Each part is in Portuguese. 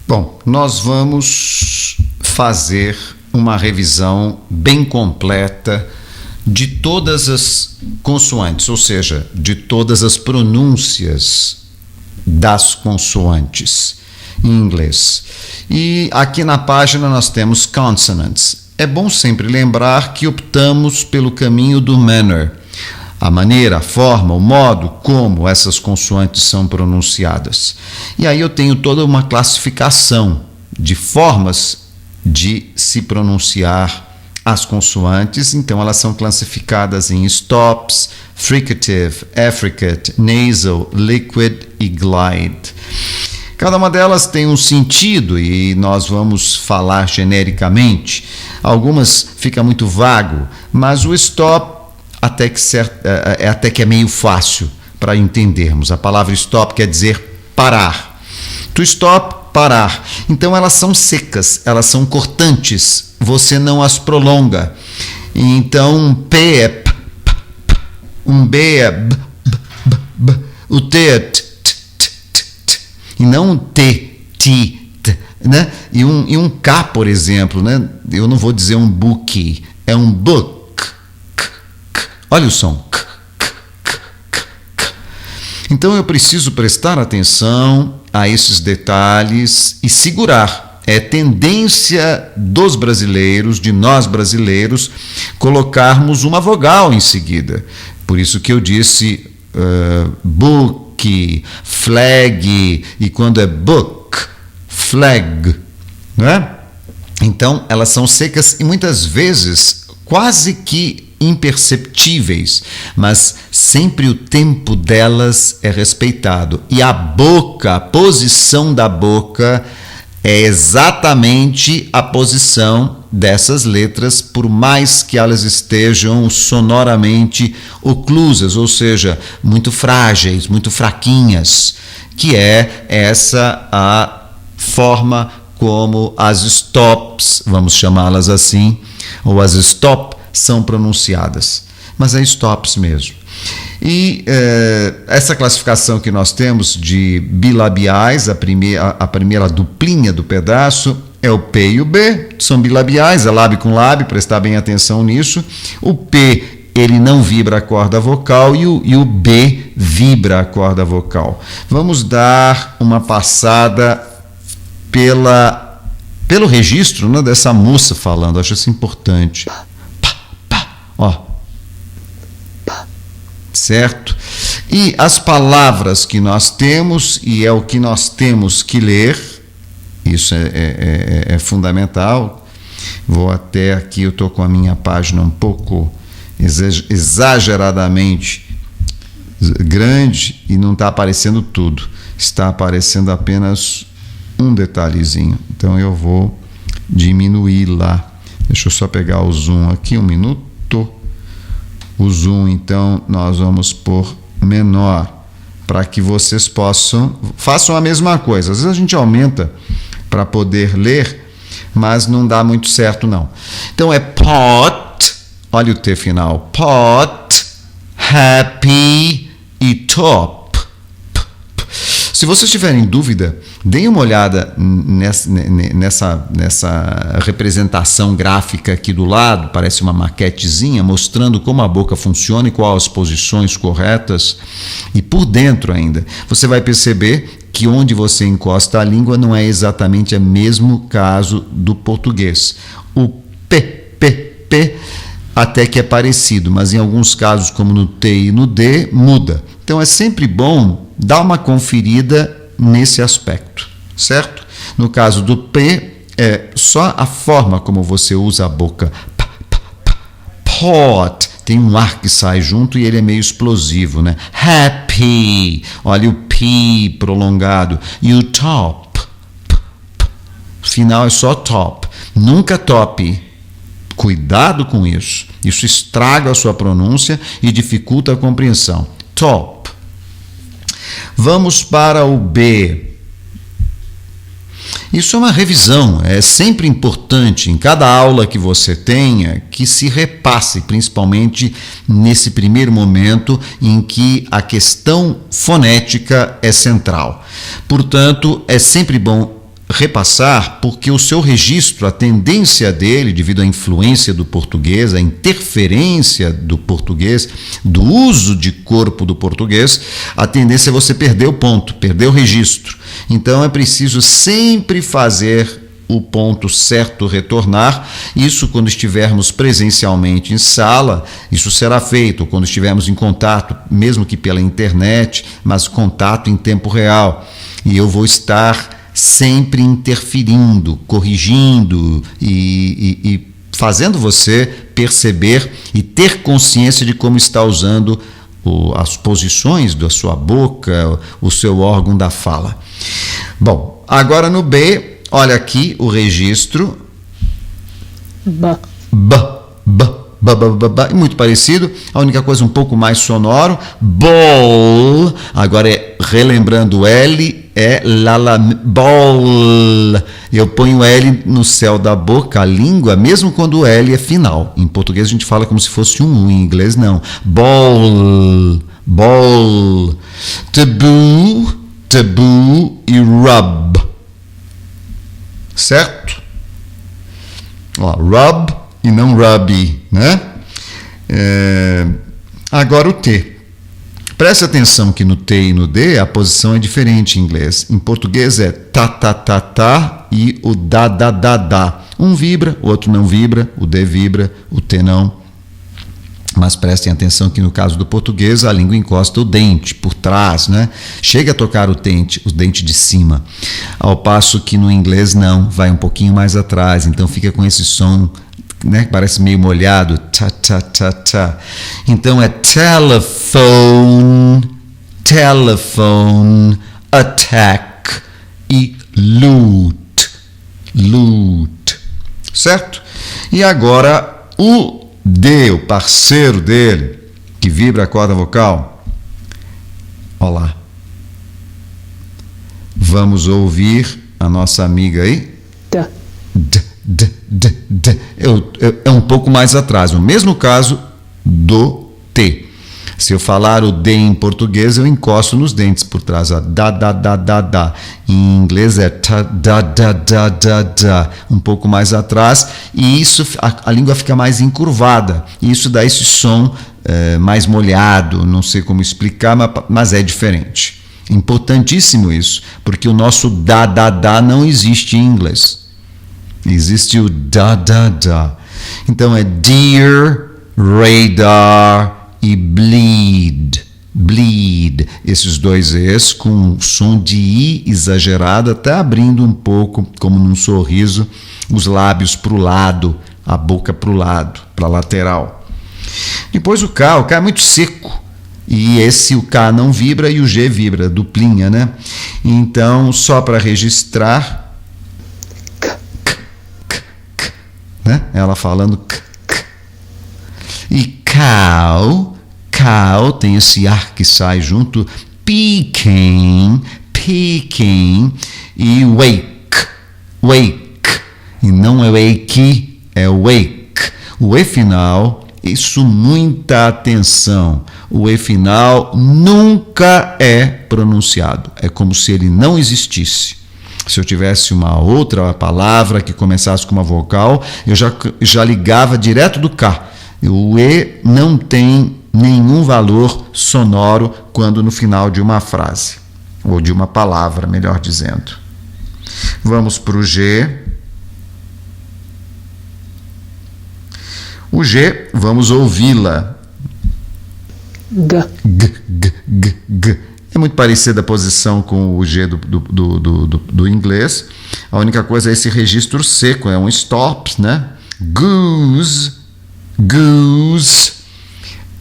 Bom, nós vamos fazer uma revisão bem completa de todas as consoantes, ou seja, de todas as pronúncias das consoantes em inglês. E aqui na página nós temos consonants. É bom sempre lembrar que optamos pelo caminho do manner, a maneira, a forma, o modo como essas consoantes são pronunciadas. E aí eu tenho toda uma classificação de formas de se pronunciar as consoantes. Então elas são classificadas em stops, fricative, affricate, nasal, liquid e glide. Cada uma delas tem um sentido e nós vamos falar genericamente. Algumas fica muito vago, mas o stop até que é meio fácil para entendermos. A palavra stop quer dizer parar. To stop, parar. Então elas são secas, elas são cortantes, você não as prolonga. Então um P é p, p, p, um B é b, b, b, b, o T é t, t, t, t, t, e não um T, T, t, né? E um K, por exemplo, né? Eu não vou dizer um book, é um book. Olha o som. Então eu preciso prestar atenção a esses detalhes e segurar. É tendência dos brasileiros, de nós brasileiros, colocarmos uma vogal em seguida. Por isso que eu disse book, flag, e quando é book, flag, né? Então elas são secas e muitas vezes quase que imperceptíveis, mas sempre o tempo delas é respeitado. E a boca, a posição da boca é exatamente a posição dessas letras, por mais que elas estejam sonoramente oclusas, ou seja, muito frágeis, muito fraquinhas, que é essa a forma como as stops, vamos chamá-las assim, ou as stop, são pronunciadas, mas é stops mesmo. E essa classificação que nós temos de bilabiais, a primeira duplinha do pedaço é o P e o B, são bilabiais, é lábio com lábio, prestar bem atenção nisso. O P, ele não vibra a corda vocal e o B vibra a corda vocal. Vamos dar uma passada pelo registro, né, dessa moça falando, acho isso importante. Ó, certo? E as palavras que nós temos, e é o que nós temos que ler, isso é fundamental. Vou até aqui, eu estou com a minha página um pouco exageradamente grande e não está aparecendo tudo, está aparecendo apenas um detalhezinho, então eu vou diminuir lá. Deixa eu só pegar o zoom aqui, um minuto. O zoom, então, nós vamos pôr menor, para que vocês façam a mesma coisa. Às vezes a gente aumenta para poder ler, mas não dá muito certo, não. Então é pot, olha o T final, pot, happy e top. Se vocês tiverem dúvida, deem uma olhada nessa representação gráfica aqui do lado, parece uma maquetezinha, mostrando como a boca funciona e quais as posições corretas. E por dentro ainda, você vai perceber que onde você encosta a língua não é exatamente o mesmo caso do português. O P, até que é parecido, mas em alguns casos, como no T e no D, muda. Então é sempre bom dar uma conferida nesse aspecto, certo? No caso do P, é só a forma como você usa a boca. Pot, tem um ar que sai junto e ele é meio explosivo, né? Happy, olha o P prolongado. E o top, final é só top, nunca top. Cuidado com isso, isso estraga a sua pronúncia e dificulta a compreensão. Top. Vamos para o B. Isso é uma revisão, é sempre importante em cada aula que você tenha que se repasse, principalmente nesse primeiro momento em que a questão fonética é central. Portanto, é sempre bom repassar porque o seu registro, a tendência dele, devido à influência do português, à interferência do português, do uso de corpo do português, a tendência é você perder o ponto, perder o registro. Então é preciso sempre fazer o ponto certo, retornar. Isso quando estivermos presencialmente em sala, isso será feito. Quando estivermos em contato, mesmo que pela internet, mas contato em tempo real. E eu vou estar sempre interferindo, corrigindo e fazendo você perceber e ter consciência de como está usando as posições da sua boca, o seu órgão da fala. Bom, agora no B, olha aqui o registro. Ba. É muito parecido, a única coisa um pouco mais sonoro. Ball. Agora relembrando o L, ball. Eu ponho o L no céu da boca, a língua, mesmo quando o L é final. Em português a gente fala como se fosse um U, em inglês não. Ball. Taboo e rub. Certo? Ó, rub e não rubby, né? Agora o T. Preste atenção que no T e no D a posição é diferente em inglês. Em português é tá e o dá. Um vibra, o outro não vibra, o D vibra, o T não. Mas prestem atenção que no caso do português a língua encosta o dente por trás, né? Chega a tocar o dente de cima. Ao passo que no inglês não, vai um pouquinho mais atrás, então fica com esse som, né? Parece meio molhado, tá. Então é telephone, attack e loot, certo? E agora o D, o parceiro dele, que vibra a corda vocal. Olha lá. Vamos ouvir a nossa amiga aí. Da. É um pouco mais atrás. No mesmo caso do T. Se eu falar o D em português, eu encosto nos dentes por trás. Da. Em inglês é da. Um pouco mais atrás. E isso, a língua fica mais encurvada. E isso dá esse som mais molhado. Não sei como explicar, mas é diferente. Importantíssimo isso. Porque o nosso da não existe em inglês. Existe o da. Então é deer, radar e bleed. Esses dois Es com um som de I exagerado, até abrindo um pouco, como num sorriso, os lábios para o lado, a boca para o lado, para a lateral. Depois o K é muito seco. E o K não vibra e o G vibra, duplinha, né? Então, só para registrar, né? Ela falando k. E cow tem esse ar que sai junto, peeking e wake. E não é wake, é wake. O E final, isso muita atenção. O E final nunca é pronunciado. É como se ele não existisse. Se eu tivesse uma outra palavra que começasse com uma vocal, eu já ligava direto do K. O E não tem nenhum valor sonoro quando no final de uma frase, ou de uma palavra, melhor dizendo. Vamos para o G. O G, vamos ouvi-la. G. É muito parecida a posição com o G do inglês. A única coisa é esse registro seco, é um stop, né? Goose,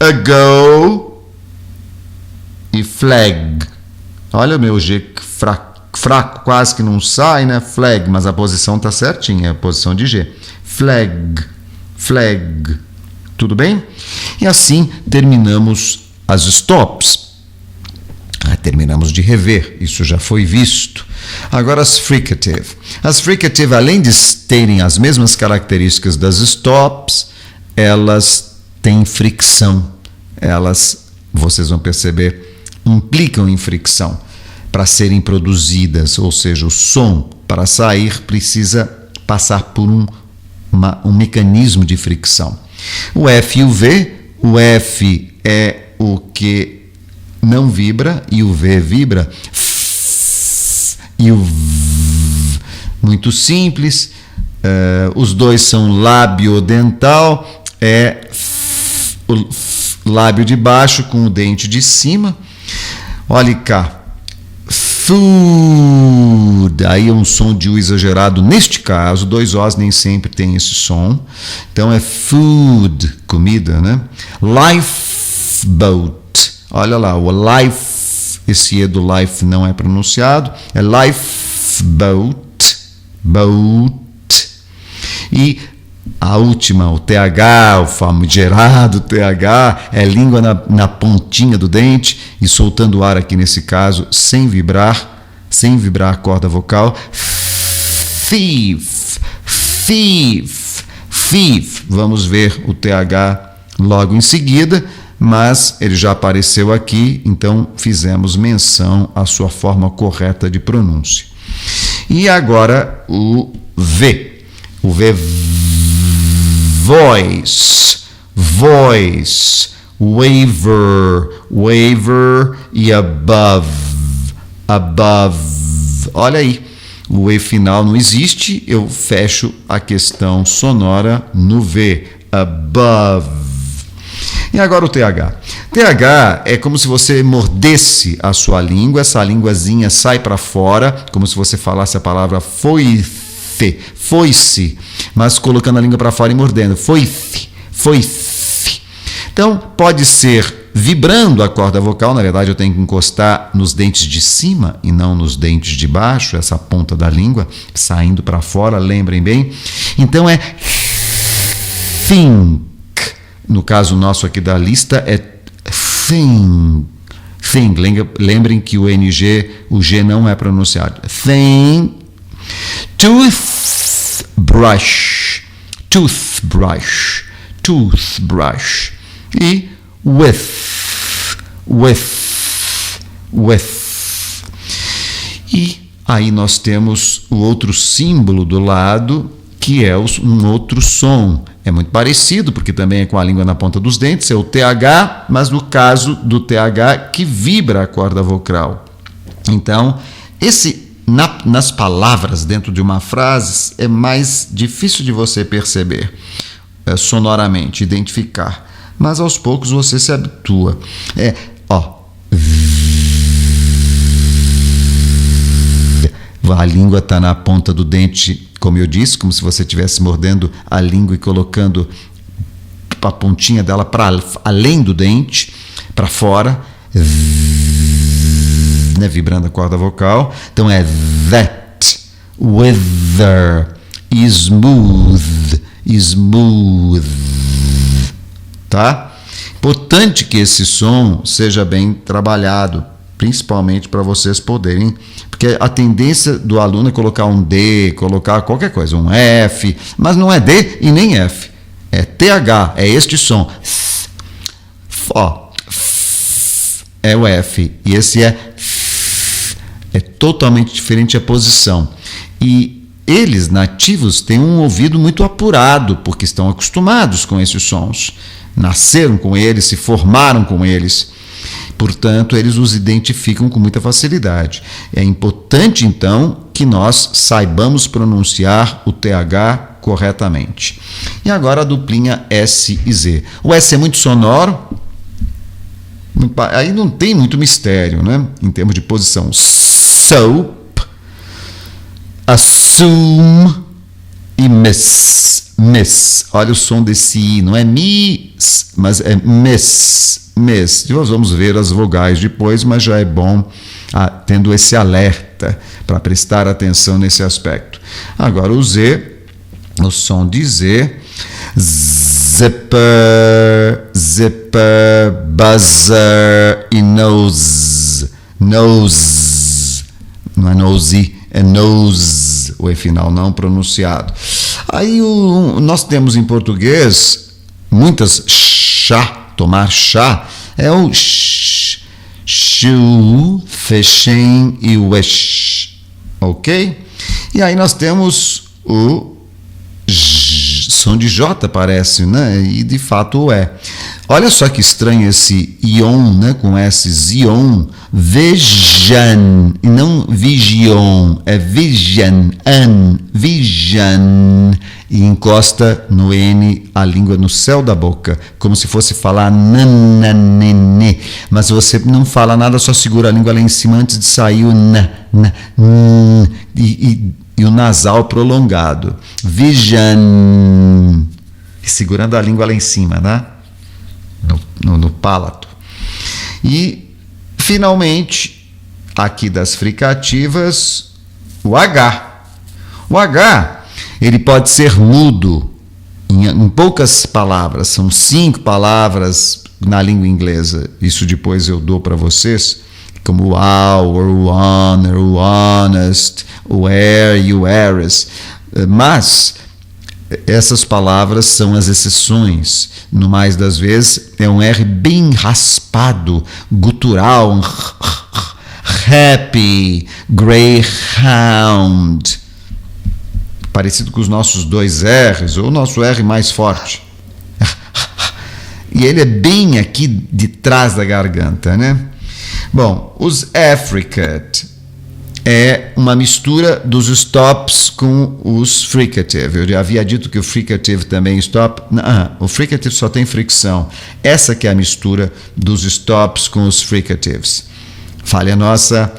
ago e flag. Olha o meu G fraco, quase que não sai, né? Flag, mas a posição está certinha, é a posição de G. Flag. Tudo bem? E assim terminamos as stops. Terminamos de rever, isso já foi visto. Agora as fricative. As fricative, além de terem as mesmas características das stops, elas têm fricção. Elas, vocês vão perceber, implicam em fricção para serem produzidas, ou seja, o som para sair, precisa passar por um mecanismo de fricção. O F e o V, o F é o que não vibra e o V vibra. E o V, muito simples, os dois são lábio-dental, é o lábio de baixo com o dente de cima. Olha cá, food, aí é um som de U exagerado, neste caso, 2 Os nem sempre tem esse som, então é food, comida, né? Lifeboat, olha lá, o life, esse E do life não é pronunciado, é lifeboat, boat, e a última, o TH, o famigerado TH, é língua na pontinha do dente e soltando o ar aqui nesse caso, sem vibrar a corda vocal. Thief, thief, thief. Vamos ver o TH logo em seguida, mas ele já apareceu aqui, então fizemos menção à sua forma correta de pronúncia. E agora o V. O V, voice, voice, waver e above, above. Olha aí, o E final não existe, eu fecho a questão sonora no V, above. E agora o TH. TH é como se você mordesse a sua língua, essa linguazinha sai para fora, como se você falasse a palavra foice, mas colocando a língua para fora e mordendo. Foice. Então, pode ser vibrando a corda vocal, na verdade eu tenho que encostar nos dentes de cima e não nos dentes de baixo, essa ponta da língua saindo para fora, lembrem bem. Então é think. No caso nosso aqui da lista é think. Lembrem que o NG, o G não é pronunciado. Think. Toothbrush. E with. E aí nós temos o outro símbolo do lado, que é um outro som. É muito parecido, porque também é com a língua na ponta dos dentes, é o TH, mas no caso do TH que vibra a corda vocal. Então, nas palavras dentro de uma frase é mais difícil de você perceber sonoramente, identificar. Mas aos poucos você se habitua. A língua está na ponta do dente, como eu disse, como se você estivesse mordendo a língua e colocando a pontinha dela para além do dente, para fora, né, vibrando a corda vocal. Então é that, wither, smooth, tá? Importante que esse som seja bem trabalhado, principalmente para vocês poderem, porque a tendência do aluno é colocar um D, colocar qualquer coisa, um F, mas não é D e nem F, é TH, é este som. É o F, e esse é totalmente diferente a posição. E eles, nativos, têm um ouvido muito apurado, porque estão acostumados com esses sons, nasceram com eles, se formaram com eles. Portanto, eles os identificam com muita facilidade. É importante, então, que nós saibamos pronunciar o TH corretamente. E agora a duplinha S e Z. O S é muito sonoro, aí não tem muito mistério, né? Em termos de posição. Soap, assume e miss. Olha o som desse I, não é miss, mas é miss. Nós vamos ver as vogais depois, mas já é bom tendo esse alerta para prestar atenção nesse aspecto. Agora o Z, o som de Z, zipper, buzzer e nose. Não é nose, é nose, o E final não pronunciado. Aí nós temos em português muitas chá. Tomar chá é o sh, shu, fechem e wish, ok? E aí nós temos o som de J, parece, né? E de fato é. Olha só que estranho esse ion, né? Com S, zion, vejan, e não vigion, é vision, vision, e encosta no N a língua no céu da boca, como se fosse falar nananene, mas você não fala nada, só segura a língua lá em cima antes de sair o e o nasal prolongado. Vision. E segurando a língua lá em cima, né? No palato. E, finalmente, aqui das fricativas, o H. O H, ele pode ser mudo em poucas palavras. São 5 palavras na língua inglesa. Isso depois eu dou para vocês, como o hour, o honor, o honest, o air e o heiress. Mas essas palavras são as exceções. No mais das vezes é um R bem raspado, gutural, happy, greyhound, parecido com os nossos 2 R's, ou o nosso R mais forte. E ele é bem aqui de trás da garganta, né? Bom, os affricate é uma mistura dos stops com os fricative. Eu já havia dito que o fricative também stop. Não, o fricative só tem fricção. Essa que é a mistura dos stops com os fricatives. Falha nossa.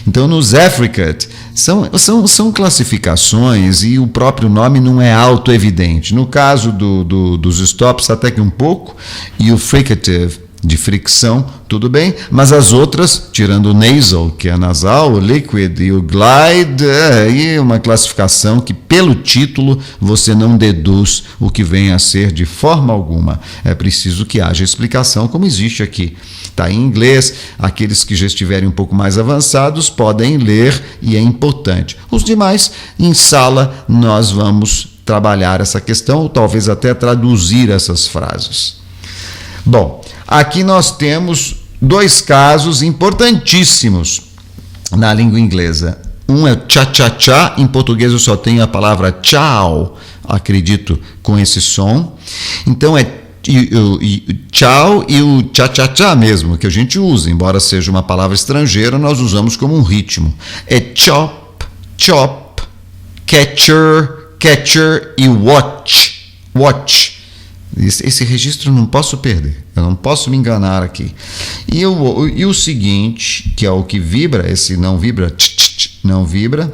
Então, nos affricate, são classificações e o próprio nome não é autoevidente. No caso dos stops, até que um pouco, e o fricative, de fricção, tudo bem, mas as outras, tirando o nasal, que é nasal, o liquid e o glide, aí uma classificação que pelo título você não deduz o que vem a ser de forma alguma. É preciso que haja explicação, como existe aqui. Está em inglês, aqueles que já estiverem um pouco mais avançados podem ler e é importante. Os demais, em sala, nós vamos trabalhar essa questão, ou talvez até traduzir essas frases. Bom, aqui nós temos 2 casos importantíssimos na língua inglesa. Um é cha-cha-cha, em português eu só tenho a palavra tchau, acredito, com esse som. Então é tchau e o cha-cha-cha mesmo, que a gente usa, embora seja uma palavra estrangeira, nós usamos como um ritmo. É chop, chop, catcher, catcher e watch, watch. Esse registro eu não posso perder, eu não posso me enganar aqui. E o seguinte, que é o que vibra, esse não vibra, não vibra,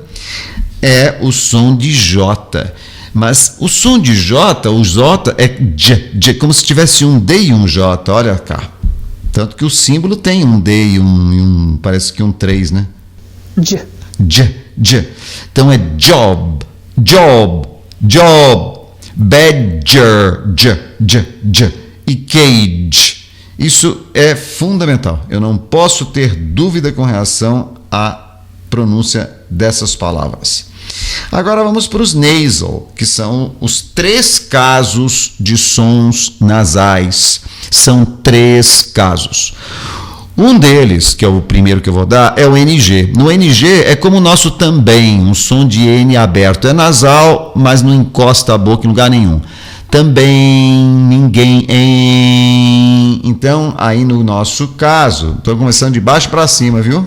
é o som de J. Mas o som de J, o J é J, como se tivesse um D e um J, olha cá. Tanto que o símbolo tem um D e parece que um 3, né? J. Então é job, job, job. Badger, e cage. Isso é fundamental. Eu não posso ter dúvida com relação à pronúncia dessas palavras. Agora vamos para os nasal, que são os 3 casos de sons nasais. São 3 casos. Um deles, que é o primeiro que eu vou dar, é o NG. No NG é como o nosso também, um som de N aberto. É nasal, mas não encosta a boca em lugar nenhum. Também, ninguém, em. Então, aí no nosso caso, estou começando de baixo para cima, viu?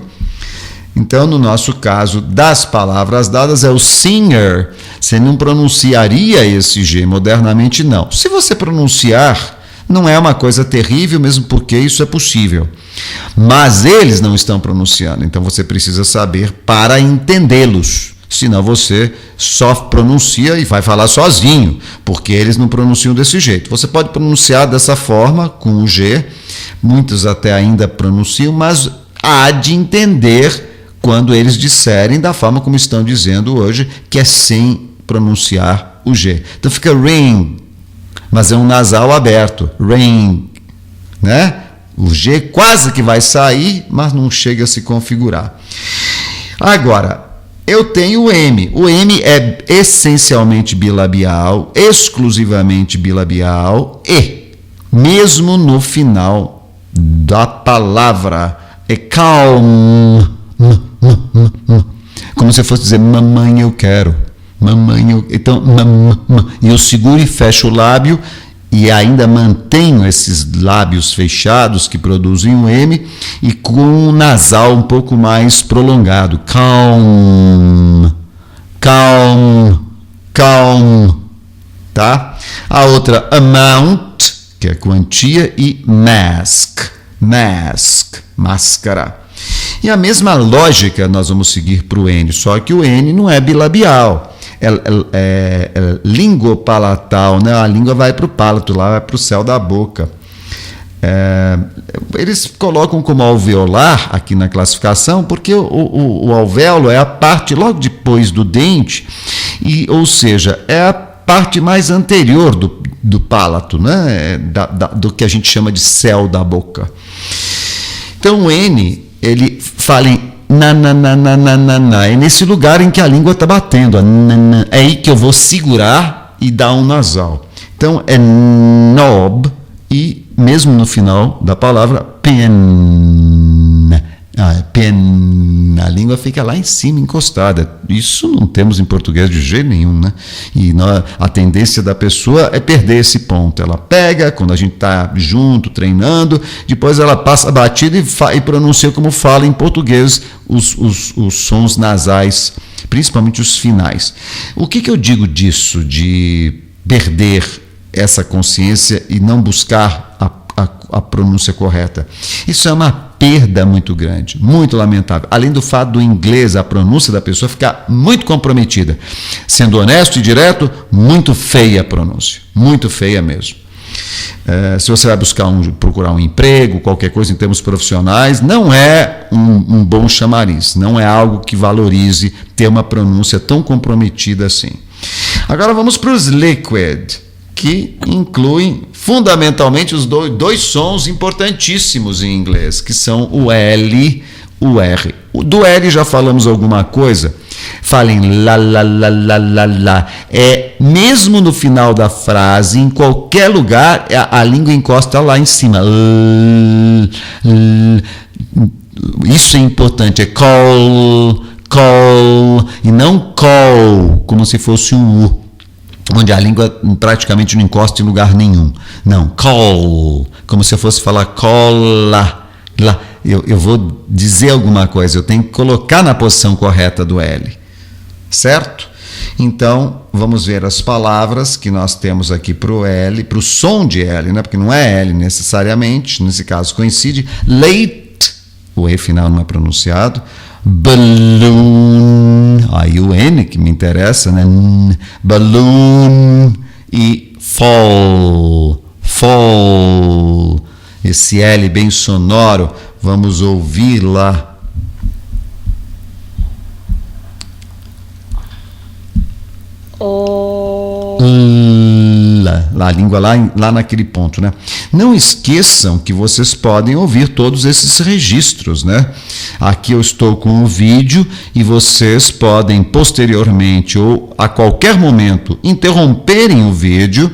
Então, no nosso caso, das palavras dadas, é o singer. Você não pronunciaria esse G, modernamente não. Se você pronunciar, não é uma coisa terrível, mesmo porque isso é possível. Mas eles não estão pronunciando, então você precisa saber para entendê-los. Senão você só pronuncia e vai falar sozinho, porque eles não pronunciam desse jeito. Você pode pronunciar dessa forma, com o G, muitos até ainda pronunciam, mas há de entender quando eles disserem da forma como estão dizendo hoje, que é sem pronunciar o G. Então fica ring, mas é um nasal aberto, ring, né? O G quase que vai sair, mas não chega a se configurar. Agora, eu tenho o M. O M é essencialmente bilabial, exclusivamente bilabial e, mesmo no final da palavra, é calm, como como se fosse dizer mamãe eu quero, então e eu seguro e fecho o lábio e ainda mantenho esses lábios fechados que produzem o M e com o nasal um pouco mais prolongado, calm, tá? A outra amount, que é quantia, e mask, máscara. E a mesma lógica nós vamos seguir para o N, só que o N não é bilabial, é lingopalatal, né? A língua vai para o palato, lá vai para o céu da boca. Eles colocam como alveolar aqui na classificação, porque o alvéolo é a parte logo depois do dente, ou seja, é a parte mais anterior do palato, né? Do que a gente chama de céu da boca. Então o N, ele fala em na, é nesse lugar em que a língua está batendo, é aí que eu vou segurar e dar um nasal. Então é knob e mesmo no final da palavra pen, a língua fica lá em cima encostada. Isso não temos em português de jeito nenhum, né? E a tendência da pessoa é perder esse ponto. Ela pega quando a gente está junto treinando, depois ela passa batida e pronuncia como fala em português os sons nasais, principalmente os finais. O que eu digo disso, de perder essa consciência e não buscar a pronúncia correta? Isso é uma perda muito grande, muito lamentável. Além do fato do inglês, a pronúncia da pessoa ficar muito comprometida. Sendo honesto e direto, muito feia a pronúncia, muito feia mesmo. Se você vai procurar um emprego, qualquer coisa em termos profissionais, não é um bom chamariz, não é algo que valorize ter uma pronúncia tão comprometida assim. Agora vamos para os liquid, que incluem fundamentalmente os dois sons importantíssimos em inglês, que são o L, o R. Do L já falamos alguma coisa. Falem lá. Mesmo no final da frase, em qualquer lugar, a língua encosta lá em cima. Isso é importante, é call, e não call, como se fosse um U, onde a língua praticamente não encosta em lugar nenhum. Não, call, como se eu fosse falar cola. Eu vou dizer alguma coisa, eu tenho que colocar na posição correta do L, certo? Então, vamos ver as palavras que nós temos aqui para o L, para o som de L, né? Porque não é L necessariamente, nesse caso coincide. Late, o E final não é pronunciado. Balloon, aí o N que me interessa, né? Balloon. E fall, esse L bem sonoro, vamos ouvir lá. A língua lá naquele ponto, né? Não esqueçam que vocês podem ouvir todos esses registros, né? Aqui eu estou com o vídeo e vocês podem posteriormente ou a qualquer momento interromperem o vídeo,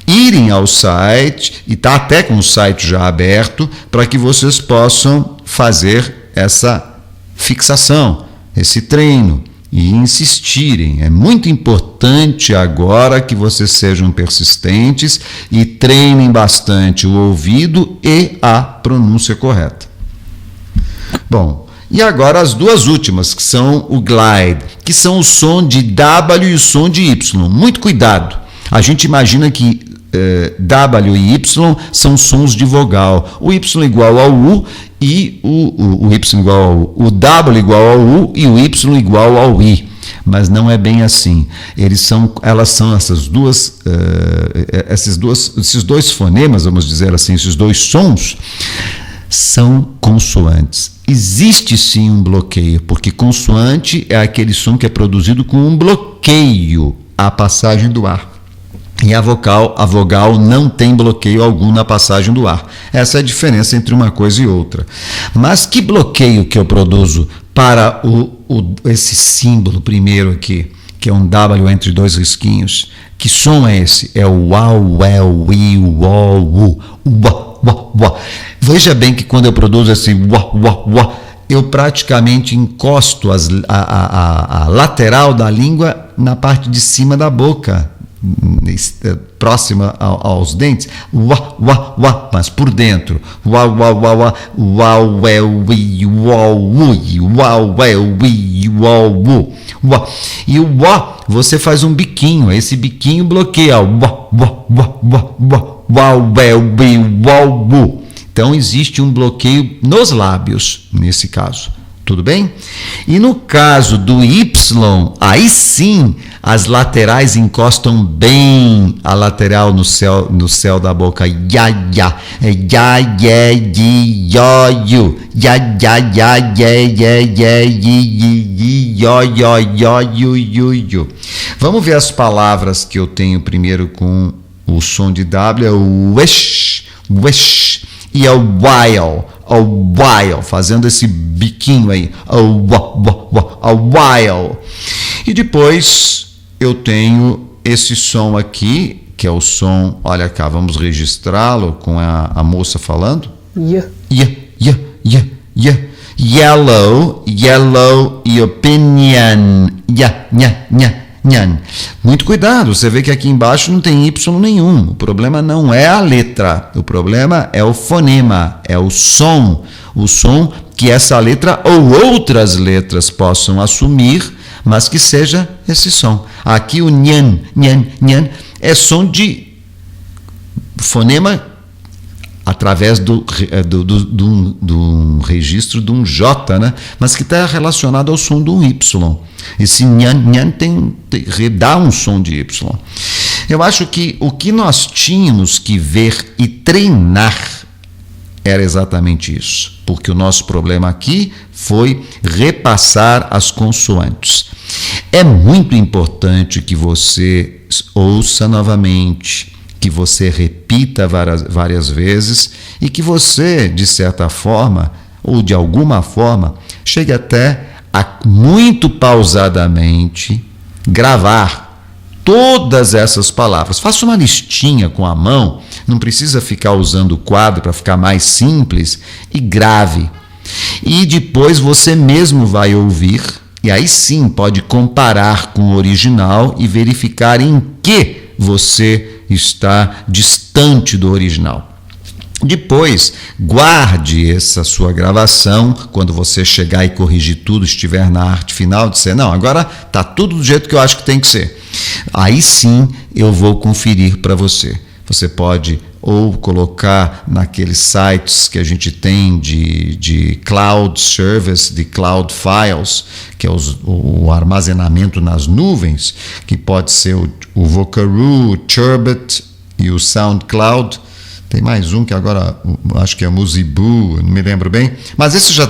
irem ao site, e está até com o site já aberto, para que vocês possam fazer essa fixação, esse treino, e insistirem. É muito importante agora que vocês sejam persistentes e treinem bastante o ouvido e a pronúncia correta. Bom, e agora as duas últimas, que são o glide, que são o som de W e o som de Y. Muito cuidado. A gente imagina que W e Y são sons de vogal. O Y igual ao U e o Y igual ao U. O W igual ao U e o Y igual ao I. Mas não é bem assim. Elas são esses dois fonemas, vamos dizer assim, esses dois sons, são consoantes. Existe sim um bloqueio, porque consoante é aquele som que é produzido com um bloqueio à passagem do ar. E a vogal não tem bloqueio algum na passagem do ar. Essa é a diferença entre uma coisa e outra. Mas que bloqueio que eu produzo para esse símbolo primeiro aqui, que é um W entre dois risquinhos? Que som é esse? É o uau, uau, ui, uau, u, uau, uau, uau. Veja bem que quando eu produzo esse uau, uau, uau, eu praticamente encosto a lateral da língua na parte de cima da boca, próxima aos dentes, mas por dentro, e o você faz um biquinho, esse biquinho bloqueia, então existe um bloqueio nos lábios nesse caso. Tudo bem? E no caso do Y, aí sim as laterais encostam bem a lateral no céu da boca. Ya, ya, ya, ya, yi, yo, yu, ya, ya, ya, ya, ya, ya, yi, yo, yo, yo, yu, yu, yu. Vamos ver as palavras que eu tenho primeiro com o som de W, é o wish, wish, e é o while, fazendo esse biquinho aí, a while. E depois eu tenho esse som aqui, que é o som, olha cá, vamos registrá-lo com a moça falando. Yeah. Yellow e opinion. Muito cuidado, você vê que aqui embaixo não tem Y nenhum. O problema não é a letra, o problema é o fonema, é o som que essa letra ou outras letras possam assumir, mas que seja esse som. Aqui o nhan é som de fonema através do registro de um J, né? Mas que está relacionado ao som de um Y. Esse nhan dá um som de Y. Eu acho que o que nós tínhamos que ver e treinar era exatamente isso, porque o nosso problema aqui foi repassar as consoantes. É muito importante que você ouça novamente, que você repita várias vezes e que você, de certa forma, ou de alguma forma, chegue até a muito pausadamente gravar todas essas palavras. Faça uma listinha com a mão, não precisa ficar usando o quadro para ficar mais simples, e grave. E depois você mesmo vai ouvir, e aí sim pode comparar com o original e verificar em que você está distante do original. Depois, guarde essa sua gravação, quando você chegar e corrigir tudo, estiver na arte final, dizer, não, agora está tudo do jeito que eu acho que tem que ser. Aí sim eu vou conferir para você. Você pode ou colocar naqueles sites que a gente tem de cloud service, de cloud files, que é o armazenamento nas nuvens, que pode ser o Vocaroo, o Turbit e o SoundCloud. Tem mais um que agora acho que é o Musiboo, não me lembro bem, mas esses já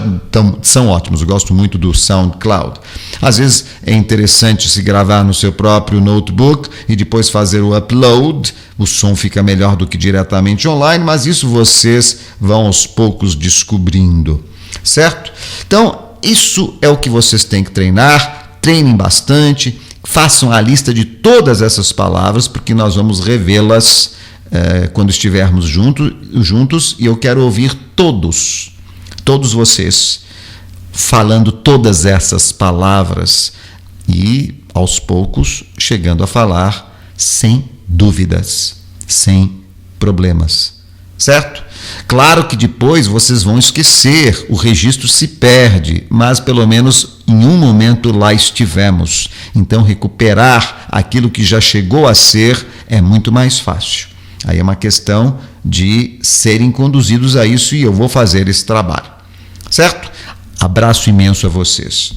são ótimos, eu gosto muito do SoundCloud. Às vezes é interessante se gravar no seu próprio notebook e depois fazer o upload, o som fica melhor do que diretamente online, mas isso vocês vão aos poucos descobrindo, certo? Então, isso é o que vocês têm que treinar, treinem bastante, façam a lista de todas essas palavras, porque nós vamos revê-las quando estivermos juntos, e eu quero ouvir todos vocês falando todas essas palavras e, aos poucos, chegando a falar sem dúvidas, sem problemas, certo? Claro que depois vocês vão esquecer, o registro se perde, mas pelo menos em um momento lá estivemos. Então, recuperar aquilo que já chegou a ser é muito mais fácil. Aí é uma questão de serem conduzidos a isso, e eu vou fazer esse trabalho. Certo? Abraço imenso a vocês.